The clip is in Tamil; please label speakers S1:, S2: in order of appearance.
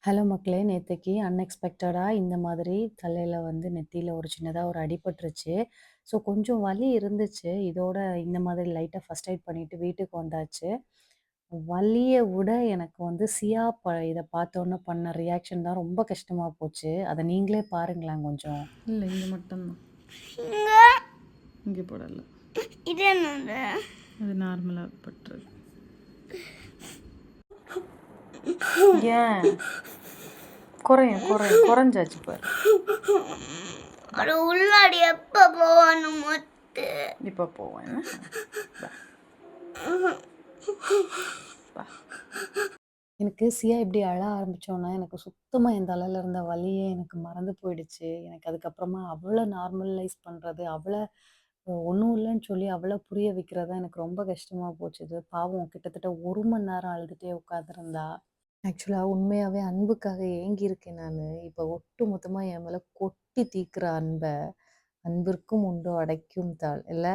S1: ஹலோ மக்களே! நேத்தைக்கு அன்எக்ஸ்பெக்டடா இந்த மாதிரி தலையில வந்து நெத்தியில ஒரு சின்னதா ஒரு அடிபட்டுருச்சு. ஸோ கொஞ்சம் வலி இருந்துச்சு. இதோட இந்த மாதிரி லைட்டா ஃபர்ஸ்ட் எய்ட் பண்ணிட்டு வீட்டுக்கு வந்தாச்சு. வலிய விட எனக்கு வந்து சியா இத பார்த்தோன்னே பண்ண ரியாக்ஷன் தான் ரொம்ப கஷ்டமா போச்சு. அத நீங்களே பாருங்களேன் கொஞ்சம்.
S2: இல்லை இங்கே மட்டும்தான்.
S3: இங்க
S2: இங்கே போடல.
S3: இது என்னது?
S2: அது நார்மலாக பட்டுருக்கு.
S1: ஏன்? குறைஞ்சாச்சு பாரு.
S3: அது உள்ளாடி எப்ப போகணும் மொத்து?
S1: இப்போ போவேன். எனக்கு சியா இப்படி அழ ஆரம்பிச்சோன்னே, எனக்கு சுத்தமா என் தலையில இருந்த வலியே எனக்கு மறந்து போயிடுச்சு. எனக்கு அதுக்கப்புறமா அவள நார்மலைஸ் பண்றது, அவள ஒண்ணும் இல்லன்னு சொல்லி அவள புரிய வைக்கிறது தான் எனக்கு ரொம்ப கஷ்டமா போச்சுது. பாவம் கிட்டத்தட்ட 1 மணி நேரம் அழுதுட்டே உட்காந்துருந்தா. ஆக்சுவலா உண்மையாவே அன்புக்காக ஏங்கியிருக்கேன் நானு. இப்ப ஒட்டு மொத்தமா என் மேல கொட்டி தீர்க்குறா அன்ப. "அன்பிற்கும் உண்டோ அடைக்கும் தாழ்" இல்ல?